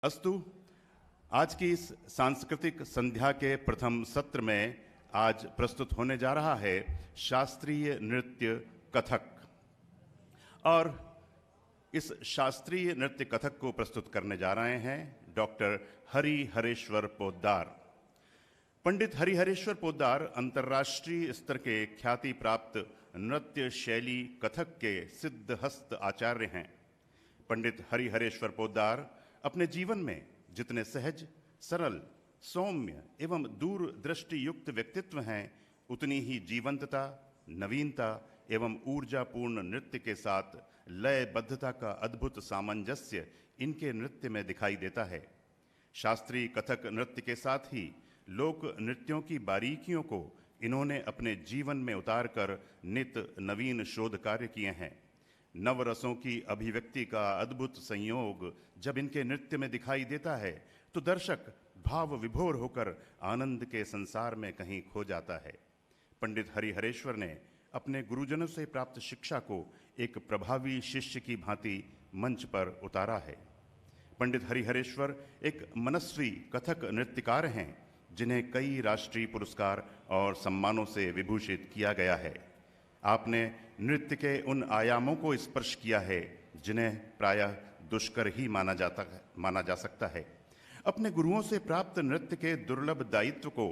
अस्तु, आज की इस सांस्कृतिक संध्या के प्रथम सत्र में आज प्रस्तुत होने जा रहा है शास्त्रीय नृत्य कथक। और इस शास्त्रीय नृत्य कथक को प्रस्तुत करने जा रहे हैं डॉक्टर हरि हरेश्वर पोद्दार। पंडित हरि हरेश्वर पोद्दार अंतर्राष्ट्रीय स्तर के ख्याति प्राप्त नृत्य शैली कथक के सिद्धहस्त आचार्य हैं। पंडित हरि हरेश्वर पोद्दार अपने जीवन में जितने सहज, सरल, सौम्य एवं दूरदृष्टि युक्त व्यक्तित्व हैं, उतनी ही जीवंतता, नवीनता एवं ऊर्जापूर्ण नृत्य के साथ लयबद्धता का अद्भुत सामंजस्य इनके नृत्य में दिखाई देता है। शास्त्रीय कथक नृत्य के साथ ही लोक नृत्यों की बारीकियों को इन्होंने अपने जीवन में उतारकर नित नवीन शोध कार्य किए हैं। नवरसों की अभिव्यक्ति का अद्भुत संयोग जब इनके नृत्य में दिखाई देता है तो दर्शक भाव विभोर होकर आनंद के संसार में कहीं खो जाता है। पंडित हरि हरेश्वर ने अपने गुरुजनों से प्राप्त शिक्षा को एक प्रभावी शिष्य की भांति मंच पर उतारा है। पंडित हरि हरेश्वर एक मनस्वी कथक नृत्यकार हैं जिन्हें कई राष्ट्रीय पुरस्कार और सम्मानों से विभूषित किया गया है। आपने नृत्य के उन आयामों को स्पर्श किया है जिन्हें प्रायः दुष्कर ही माना जा सकता है। अपने गुरुओं से प्राप्त नृत्य के दुर्लभ दायित्व को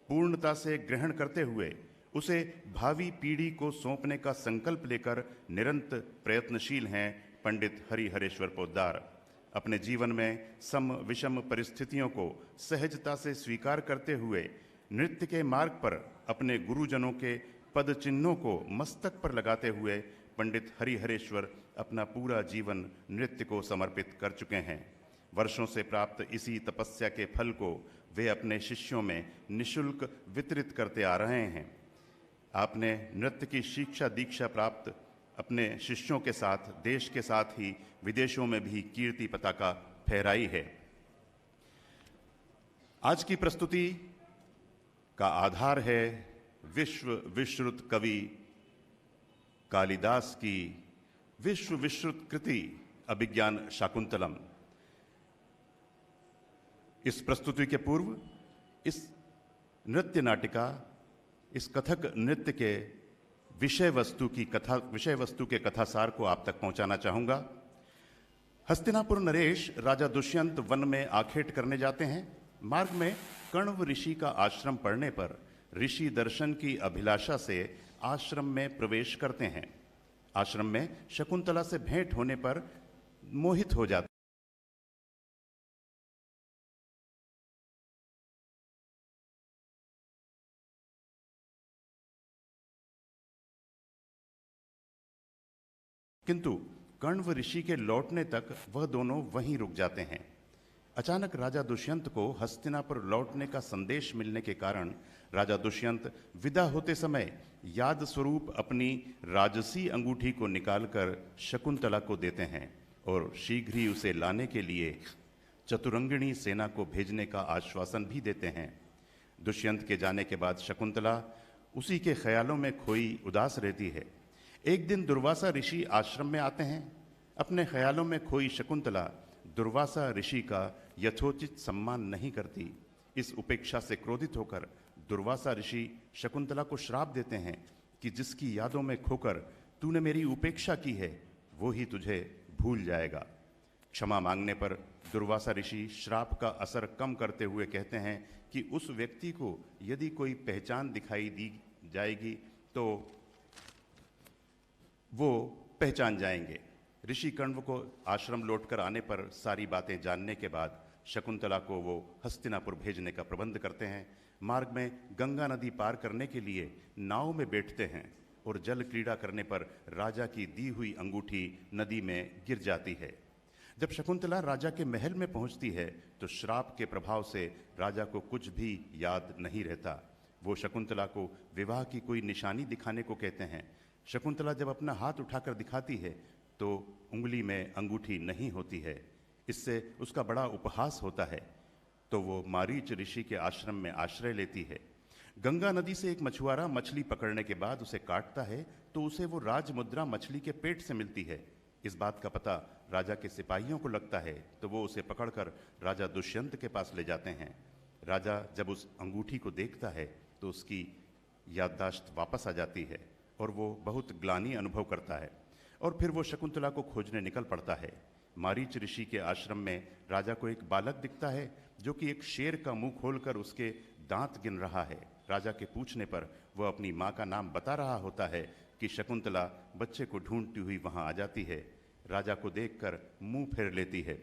पूर्णता से ग्रहण करते हुए उसे भावी पीढ़ी को सौंपने का संकल्प लेकर निरंतर प्रयत्नशील हैं पंडित हरि हरेश्वर पोद्दार। अपने जीवन में सम विषम परिस्थितियों को सहजता से स्वीकार करते हुए नृत्य के मार्ग पर अपने गुरुजनों के पद चिन्हों को मस्तक पर लगाते हुए पंडित हरि हरेश्वर अपना पूरा जीवन नृत्य को समर्पित कर चुके हैं। वर्षों से प्राप्त इसी तपस्या के फल को वे अपने शिष्यों में निःशुल्क वितरित करते आ रहे हैं। आपने नृत्य की शिक्षा दीक्षा प्राप्त अपने शिष्यों के साथ देश के साथ ही विदेशों में भी कीर्ति पताका फहराई है। आज की प्रस्तुति का आधार है विश्व विश्रुत कवि कालिदास की विश्व विश्रुत कृति अभिज्ञान शाकुंतलम। इस प्रस्तुति के पूर्व इस नृत्य नाटिका, इस कथक नृत्य के विषय वस्तु के कथासार को आप तक पहुंचाना चाहूंगा। हस्तिनापुर नरेश राजा दुष्यंत वन में आखेट करने जाते हैं। मार्ग में कण्व ऋषि का आश्रम पड़ने पर ऋषि दर्शन की अभिलाषा से आश्रम में प्रवेश करते हैं। आश्रम में शकुंतला से भेंट होने पर मोहित हो जाते किंतु कण्व ऋषि के लौटने तक वह दोनों वहीं रुक जाते हैं। अचानक राजा दुष्यंत को हस्तिनापुर लौटने का संदेश मिलने के कारण राजा दुष्यंत विदा होते समय याद स्वरूप अपनी राजसी अंगूठी को निकालकर शकुंतला को देते हैं और शीघ्र ही उसे लाने के लिए चतुरंगिणी सेना को भेजने का आश्वासन भी देते हैं। दुष्यंत के जाने के बाद शकुंतला उसी के ख्यालों में खोई उदास रहती है। एक दिन दुर्वासा ऋषि आश्रम में आते हैं। अपने ख्यालों में खोई शकुंतला दुर्वासा ऋषि का यथोचित सम्मान नहीं करती। इस उपेक्षा से क्रोधित होकर दुर्वासा ऋषि शकुंतला को श्राप देते हैं कि जिसकी यादों में खोकर तूने मेरी उपेक्षा की है वो ही तुझे भूल जाएगा। क्षमा मांगने पर दुर्वासा ऋषि श्राप का असर कम करते हुए कहते हैं कि उस व्यक्ति को यदि कोई पहचान दिखाई दी जाएगी तो वो पहचान जाएंगे। ऋषि कण्व को आश्रम लौटकर आने पर सारी बातें जानने के बाद शकुंतला को वो हस्तिनापुर भेजने का प्रबंध करते हैं। मार्ग में गंगा नदी पार करने के लिए नाव में बैठते हैं और जल क्रीड़ा करने पर राजा की दी हुई अंगूठी नदी में गिर जाती है। जब शकुंतला राजा के महल में पहुंचती है तो श्राप के प्रभाव से राजा को कुछ भी याद नहीं रहता। वो शकुंतला को विवाह की कोई निशानी दिखाने को कहते हैं। शकुंतला जब अपना हाथ उठाकर दिखाती है तो उंगली में अंगूठी नहीं होती है। इससे उसका बड़ा उपहास होता है तो वो मारीच ऋषि के आश्रम में आश्रय लेती है। गंगा नदी से एक मछुआरा मछली पकड़ने के बाद उसे काटता है तो उसे वो राजमुद्रा मछली के पेट से मिलती है। इस बात का पता राजा के सिपाहियों को लगता है तो वो उसे पकड़कर राजा दुष्यंत के पास ले जाते हैं। राजा जब उस अंगूठी को देखता है तो उसकी याददाश्त वापस आ जाती है और वो बहुत ग्लानि अनुभव करता है और फिर वो शकुंतला को खोजने निकल पड़ता है। मारीच ऋषि के आश्रम में राजा को एक बालक दिखता है जो कि एक शेर का मुंह खोलकर उसके दांत गिन रहा है। राजा के पूछने पर वह अपनी माँ का नाम बता रहा होता है कि शकुंतला बच्चे को ढूंढती हुई वहां आ जाती है। राजा को देखकर मुंह फेर लेती है।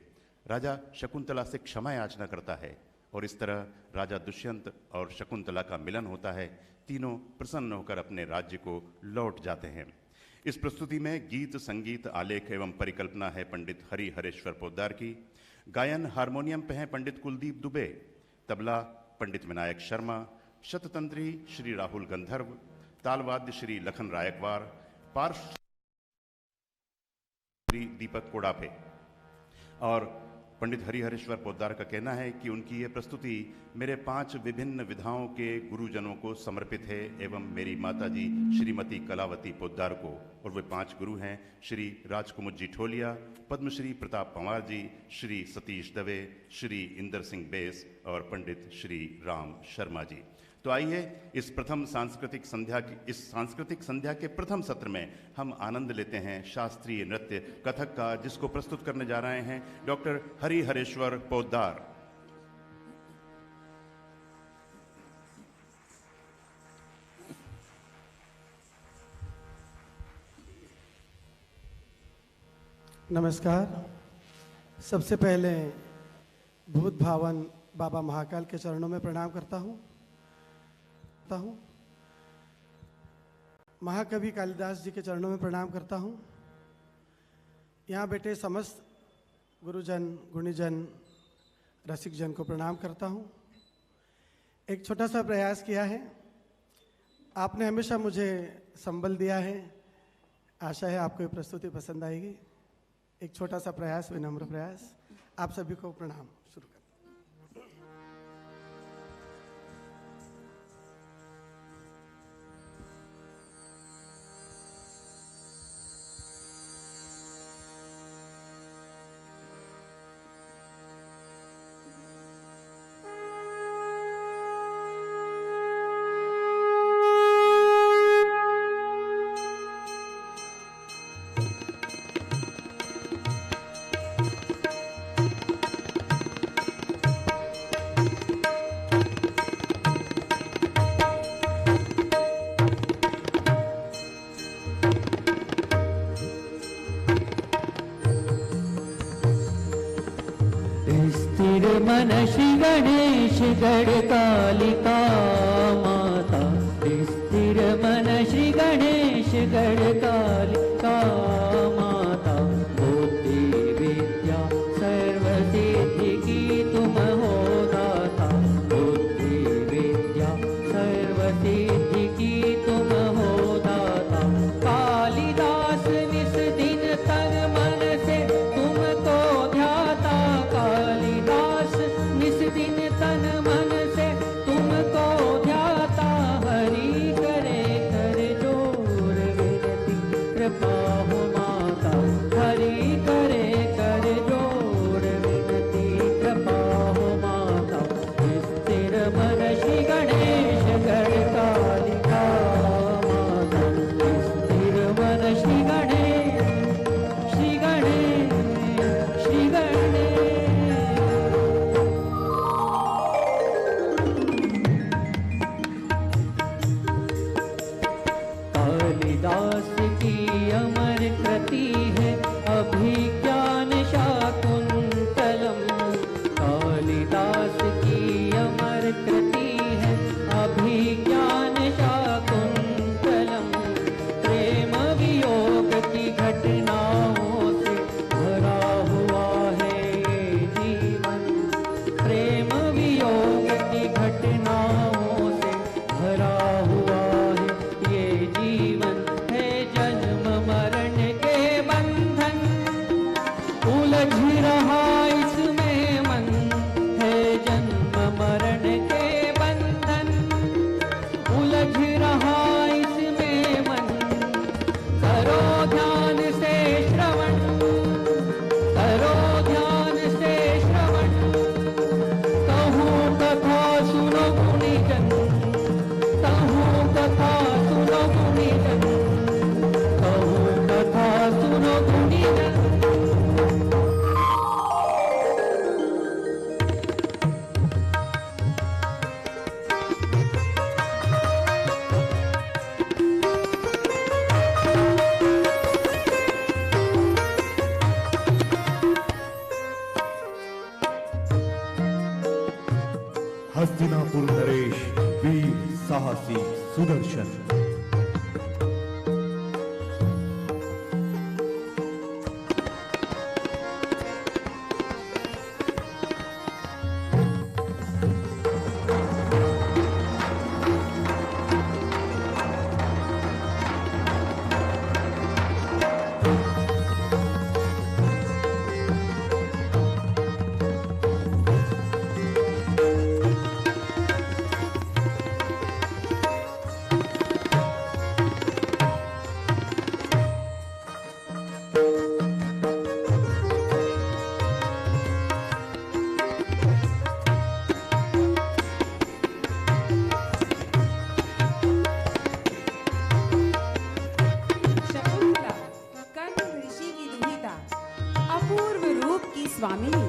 राजा शकुंतला से क्षमा याचना करता है और इस तरह राजा दुष्यंत और शकुंतला का मिलन होता है। तीनों प्रसन्न होकर अपने राज्य को लौट जाते हैं। इस प्रस्तुति में गीत, संगीत, आलेख एवं परिकल्पना है पंडित हरि हरेश्वर पोद्दार की। गायन हारमोनियम पे हैं पंडित कुलदीप दुबे, तबला पंडित विनायक शर्मा, शततंत्री श्री राहुल गंधर्व, तालवाद्य श्री लखन रायकवार, पार्श्व श्री दीपक कोड़ापे। और पंडित हरिहरेश्वर पोद्दार का कहना है कि उनकी ये प्रस्तुति मेरे 5 विभिन्न विधाओं के गुरुजनों को समर्पित है एवं मेरी माताजी श्रीमती कलावती पोद्दार को। और वे 5 गुरु हैं श्री राजकुमुद जी ठोलिया, पद्मश्री प्रताप पंवार जी, श्री सतीश दवे, श्री इंदर सिंह बेस और पंडित श्री राम शर्मा जी। तो आइए इस सांस्कृतिक संध्या के प्रथम सत्र में हम आनंद लेते हैं शास्त्रीय नृत्य कथक का, जिसको प्रस्तुत करने जा रहे हैं डॉक्टर हरि हरेश्वर पोद्दार। नमस्कार। सबसे पहले भूत भावन बाबा महाकाल के चरणों में प्रणाम करता हूँ। महाकवि कालिदास जी के चरणों में प्रणाम करता हूँ। यहाँ बैठे समस्त गुरुजन, गुणीजन, रसिकजन को प्रणाम करता हूँ। एक छोटा सा प्रयास किया है, आपने हमेशा मुझे संबल दिया है, आशा है आपको ये प्रस्तुति पसंद आएगी। एक छोटा सा प्रयास, विनम्र प्रयास। आप सभी को प्रणाम। शुरू कर। मन श्री गणेश गढ़कालिका माता, स्थिर मन श्री गणेश गढ़कालिका माता, बुद्धि विद्या सर्व सिद्धि की तुम हो दाता, बुद्धि विद्या सर्व सिद्धि की तुम हो दाता। कालिदास निस दिन तन मन से तुमको ध्याता, कालिदास निस दिन तन मन से तुमको ध्याता, हरि करे कर जोर विनती हस्तिनापुर नरेश वीर साहसी सुदर्शन। स्वामिनी।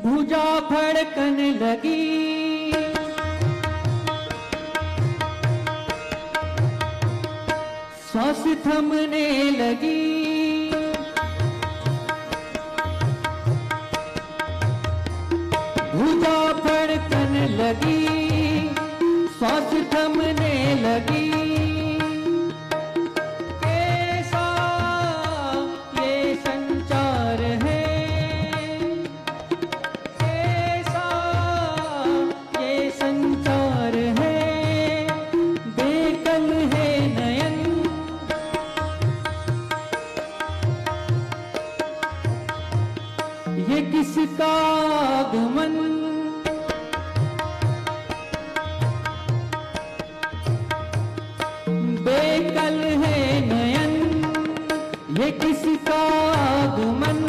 भुजा फड़कन लगी, सांस थमने लगी, भुजा फड़कन लगी, सांस थमने लगी। कैसा ये संचार है, संचार है, बेकल है नयन, ये किसका आगमन, बेकल है नयन, ये किसका आगमन।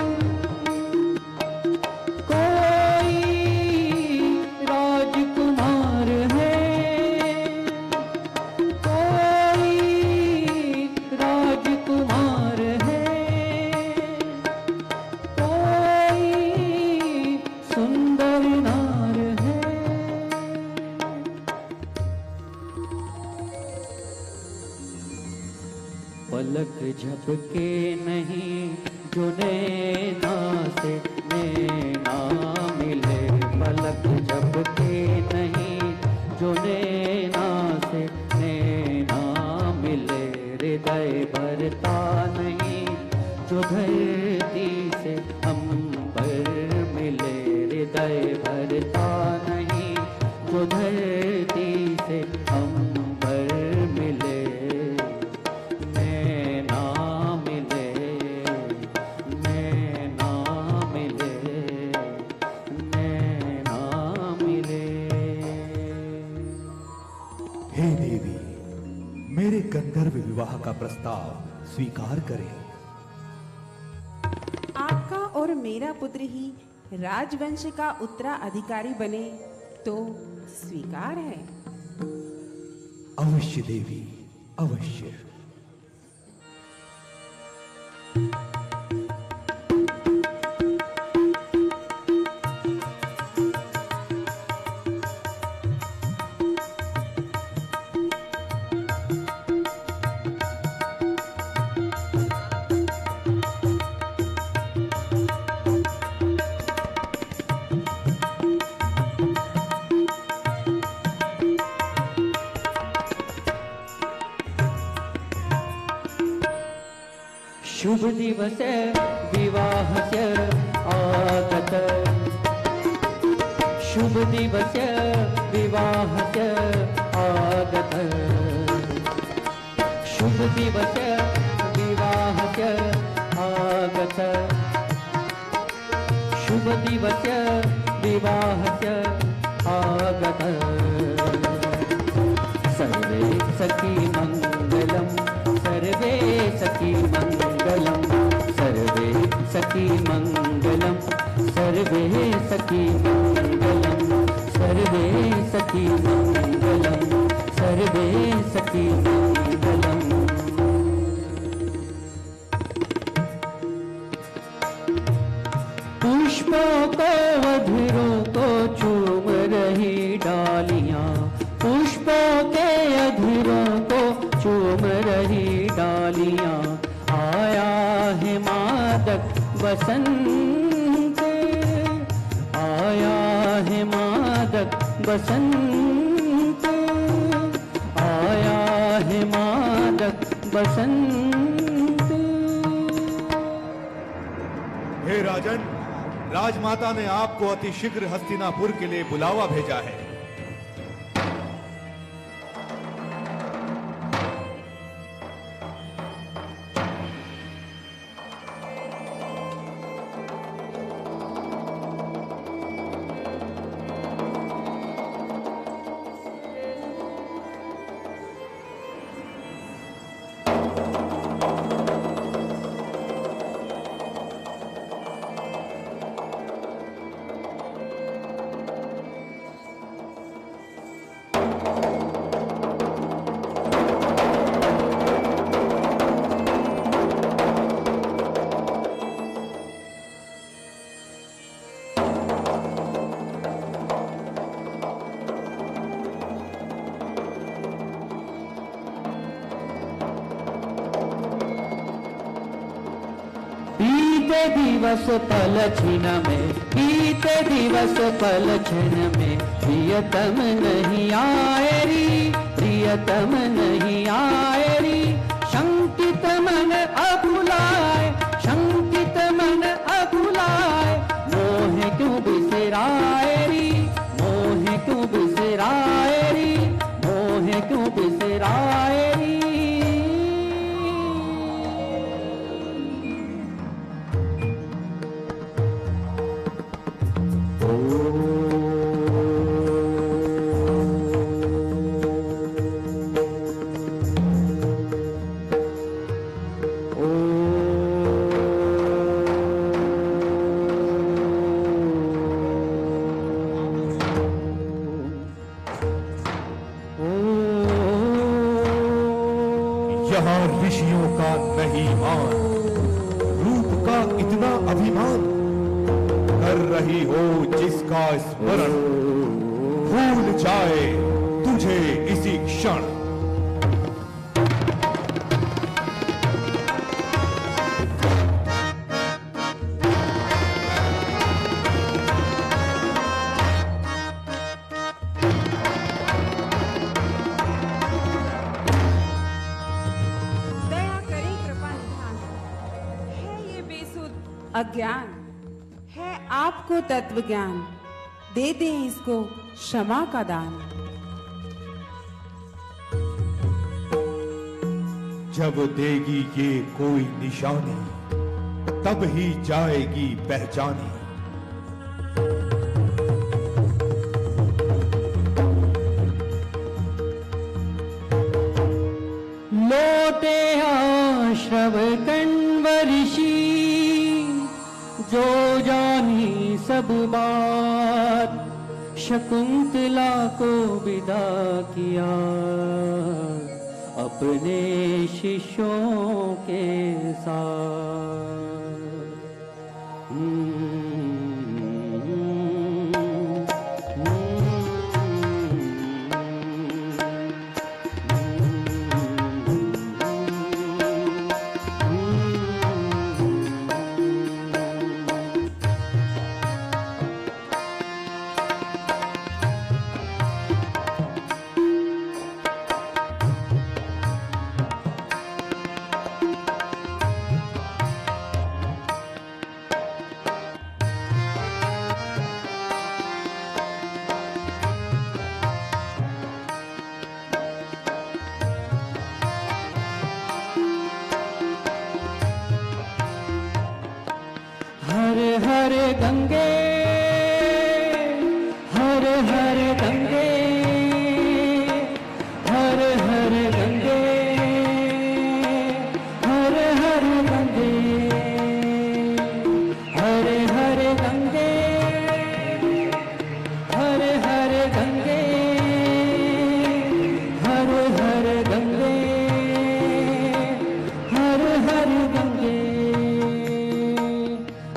पलक झपके नहीं जो नैना से नैना मिले, पलक झपके नहीं जो नैना से नैना मिले, हृदय भरता नहीं जो धरती से अंबर मिले, हृदय भरता नहीं जो धरती से अंबर मिले। हे देवी, मेरे गंधर्व विवाह का प्रस्ताव स्वीकार करें। आपका और मेरा पुत्र ही राजवंश का उत्तराधिकारी बने तो स्वीकार है। अवश्य देवी, अवश्य। शुभ दिवस विवाहस्य आगत, शुभ दिवस विवाहस्य आगत, दिवस विवाहस्य आगत शुभ दिवस विवाहस्य आगत सर्वे सखी मंगलम सर्वे सखी मंगलम सर्वे सखी मंगलम सर्वे सखी मंगलम सर्वे सखी मंगलम सर्वे सखी मंगलम। पुष्पों को अधरों को चूम रही डालियां पुष्पों के अधरों को चूम रही डालियां आया है मादक बसंत आया है मादक बसंत आया है मादक बसंत। हे राजन, राजमाता ने आपको अतिशीघ्र हस्तिनापुर के लिए बुलावा भेजा है। दिवस पल छिन में बीते दिवस पल छिन में प्रियतम नहीं आए री प्रियतम नहीं आए री शंकित मन अकुलाए शंकित मन अकुलाए मोह क्यों बिसराए री मोह क्यों बिसराए री मोह क्यों बिसराए री। यहाँ ऋषियों का नहीं मान रूप का इतना अभिमान कर रही हो जिसका स्मरण भूल जाए तुझे इसी क्षण। अज्ञान है आपको तत्व ज्ञान दे दें इसको क्षमा का दान। जब देगी ये कोई निशानी तब ही जाएगी पहचानी। लोटे आश्रव कण्वऋषि जो जानी सब बात शकुंतला को विदा किया अपने शिष्यों के साथ। गंगे, हर हर गंगे, हर हर गंगे, हर हर गंगे, हर हर गंगे, हर हर गंगे, हर हर गंगे, हर हर गंगे,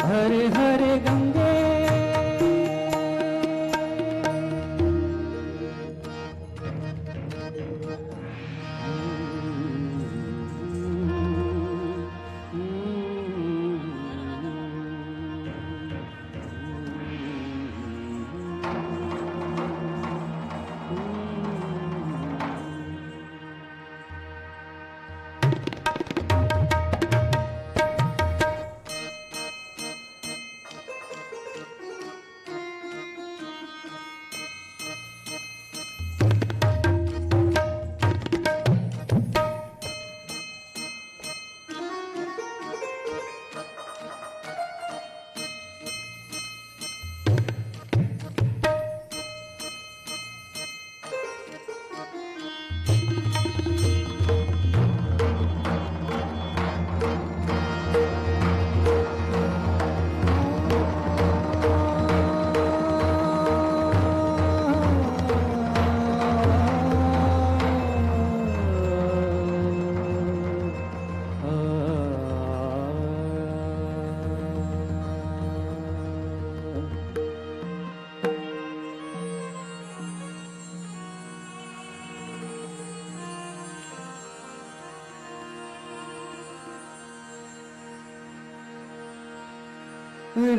हर हर गंगे।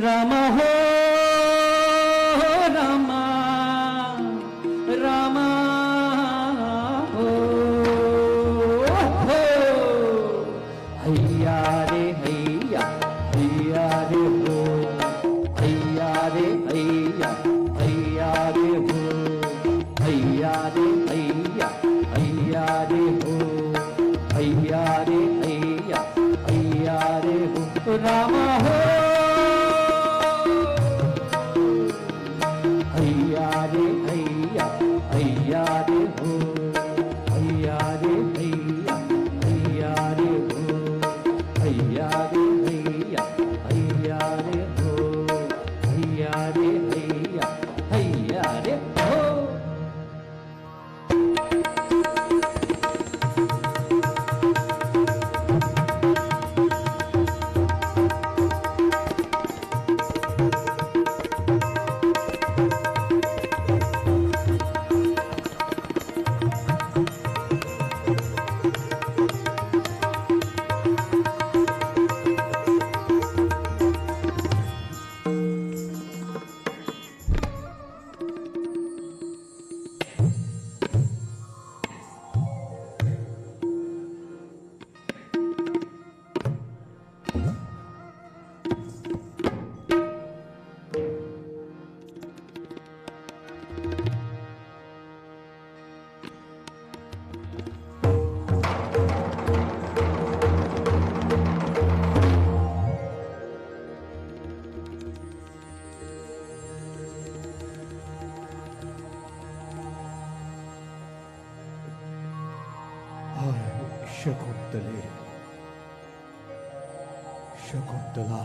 रामा हो रामा, रामा हो, हैया रे हैया, हैया रे हो, हैया रे हैया, हैया रे हो, हैया रे हैया, हैया रे हो, हैया रे हैया, हैया रे हो, रामा हो हैया रे हैया, हैया रे हो, हैया रे हैया, हैया रे हो, हैया रे हैया, हैया रे हो, हैया रे हैया, हैया रे हो। शकुंतले, शकुंतला,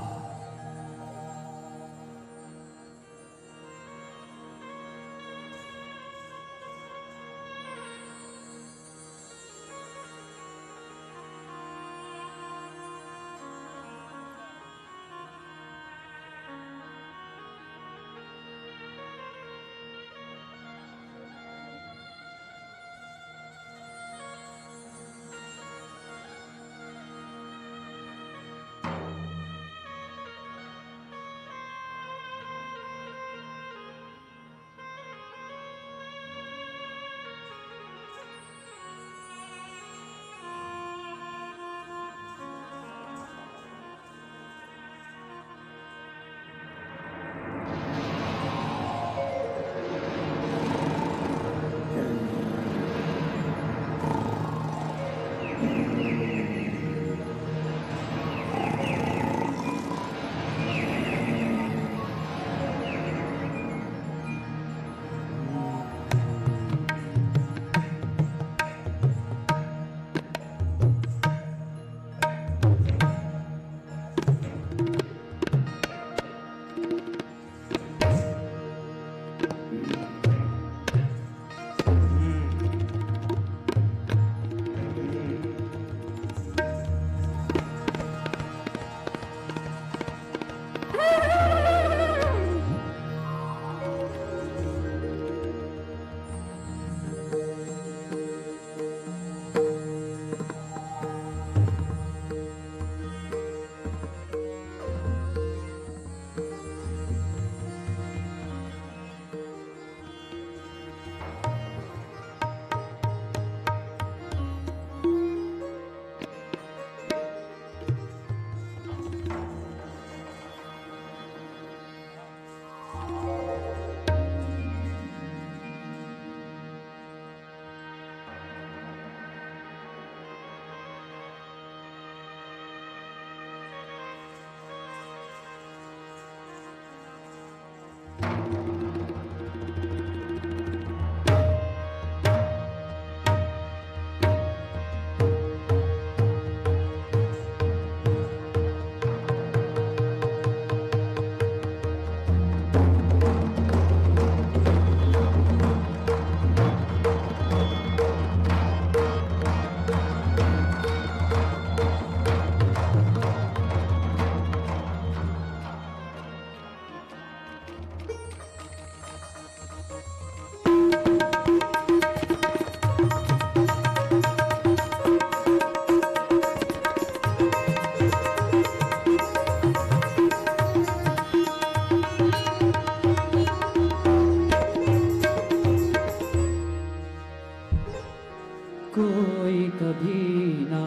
कोई कभी ना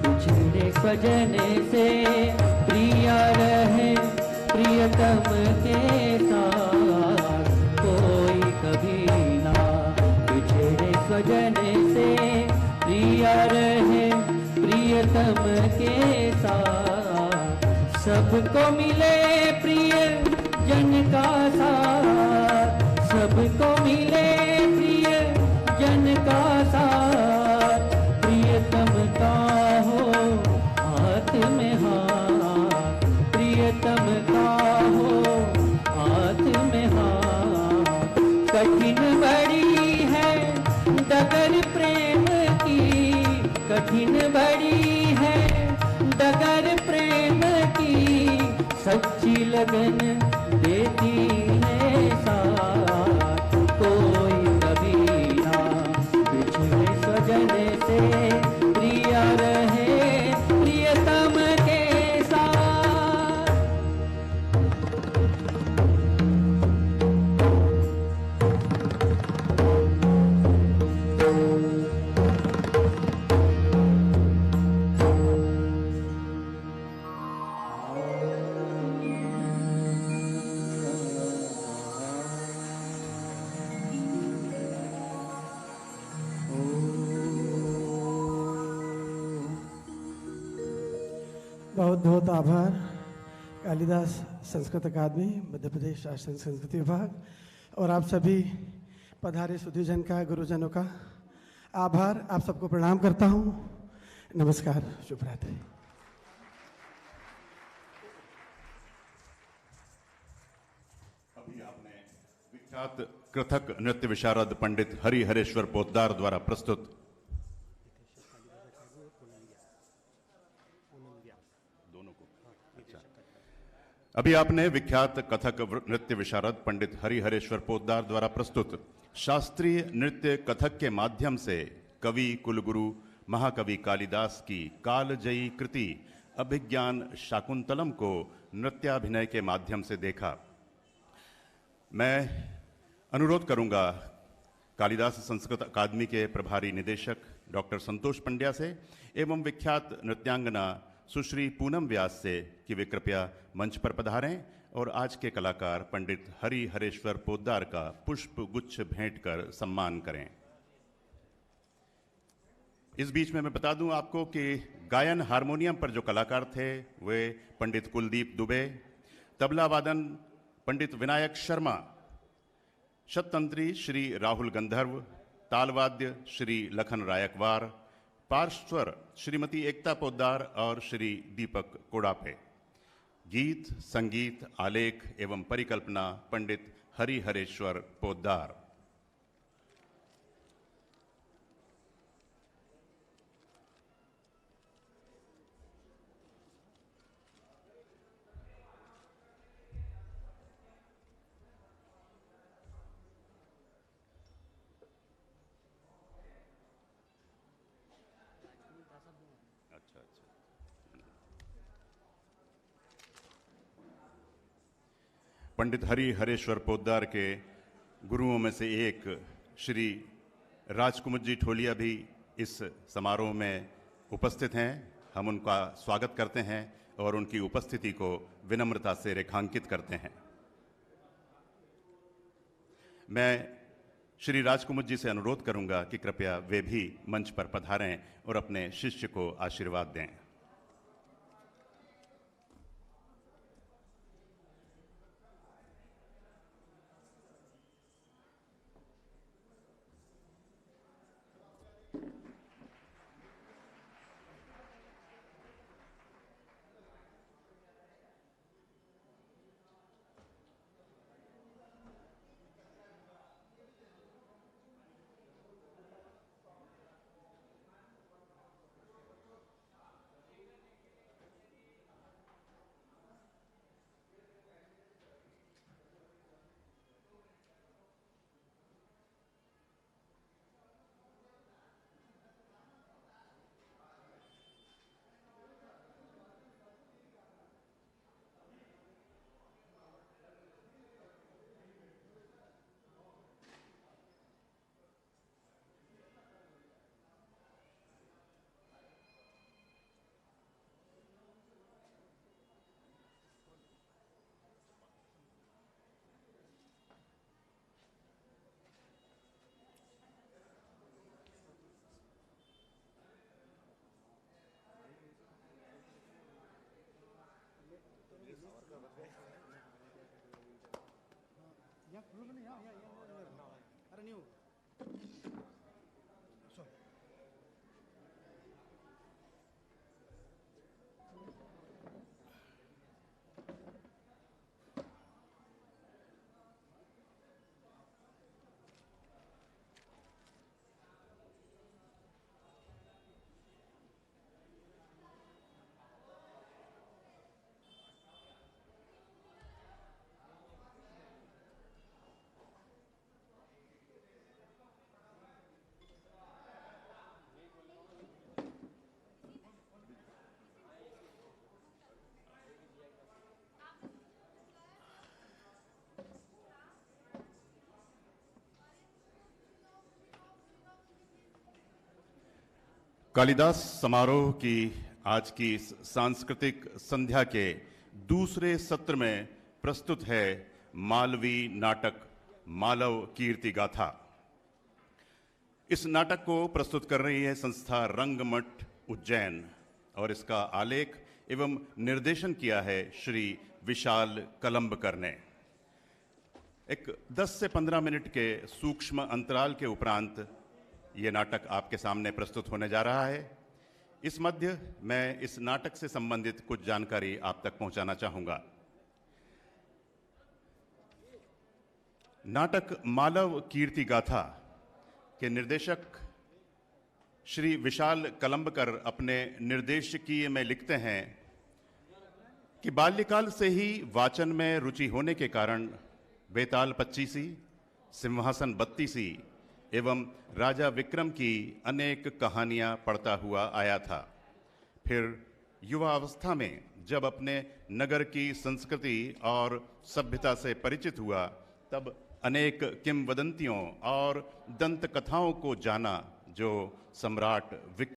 बिछड़े सजन से, प्रिय रहे प्रियतम के साथ। कोई कभी ना बिछड़े सजन से, प्रिय रहे प्रियतम के साथ। सबको मिले प्रिय जन का साथ, सबको मिले प्रिय जन का साथ। प्रियतम का हो हाथ में हाथ, प्रियतम का हो हाथ में हाथ। कठिन बड़ी है डगर प्रेम की, कठिन बड़ी है डगर प्रेम की। सच्ची लगन देती है साथ। कोई कभी ना बिछड़े सजन से, प्रिय रहे प्रियतम के साथ। बहुत बहुत आभार कालिदास संस्कृत अकादमी, मध्य प्रदेश राष्ट्रीय संस्कृति विभाग और आप सभी पधारे सुधीजन का, गुरुजनों का आभार। आप सबको प्रणाम करता हूँ। नमस्कार, शुभ रात्रि। अभी आपने विख्यात कथक नृत्य विशारद पंडित हरि हरेश्वर पोद्दार द्वारा प्रस्तुत अभी आपने विख्यात कथक नृत्य विशारद पंडित हरि हरेश्वर पोद्दार द्वारा प्रस्तुत शास्त्रीय नृत्य कथक के माध्यम से कवि कुलगुरु महाकवि कालिदास की कालजयी कृति अभिज्ञान शाकुंतलम को नृत्याभिनय के माध्यम से देखा। मैं अनुरोध करूंगा कालिदास संस्कृत अकादमी के प्रभारी निदेशक डॉक्टर संतोष पंड्या से एवं विख्यात नृत्यांगना सुश्री पूनम व्यास से कि वे कृपया मंच पर पधारें और आज के कलाकार पंडित हरि हरेश्वर पोद्दार का पुष्प गुच्छ भेंट कर सम्मान करें। इस बीच में मैं बता दूं आपको कि गायन हारमोनियम पर जो कलाकार थे वे पंडित कुलदीप दुबे, तबला वादन पंडित विनायक शर्मा, शततंत्री श्री राहुल गंधर्व, तालवाद्य श्री लखन रायकवार, पार्श्वर श्रीमती एकता पोद्दार और श्री दीपक कोड़ापे। गीत, संगीत, आलेख एवं परिकल्पना पंडित हरि हरेश्वर पोद्दार। पंडित हरि हरेश्वर पोद्दार के गुरुओं में से एक श्री राजकुमार जी ठोलिया भी इस समारोह में उपस्थित हैं। हम उनका स्वागत करते हैं और उनकी उपस्थिति को विनम्रता से रेखांकित करते हैं। मैं श्री राजकुमार जी से अनुरोध करूंगा कि कृपया वे भी मंच पर पधारें और अपने शिष्य को आशीर्वाद दें। कालिदास समारोह की आज की इस सांस्कृतिक संध्या के दूसरे सत्र में प्रस्तुत है मालवी नाटक मालव कीर्ति गाथा। इस नाटक को प्रस्तुत कर रही है संस्था रंगमठ उज्जैन और इसका आलेख एवं निर्देशन किया है श्री विशाल कलंबकर ने। एक 10 से 15 मिनट के सूक्ष्म अंतराल के उपरांत ये नाटक आपके सामने प्रस्तुत होने जा रहा है। इस मध्य मैं इस नाटक से संबंधित कुछ जानकारी आप तक पहुंचाना चाहूंगा। नाटक मालव कीर्ति गाथा के निर्देशक श्री विशाल कलंबकर अपने निर्देशिकीय में लिखते हैं कि बाल्यकाल से ही वाचन में रुचि होने के कारण बेताल पच्चीसी, सिंहासन बत्तीसी एवं राजा विक्रम की अनेक कहानियां पढ़ता हुआ आया था। फिर युवा अवस्था में जब अपने नगर की संस्कृति और सभ्यता से परिचित हुआ तब अनेक किंवदंतियों और दंत कथाओं को जाना जो सम्राट विक्रम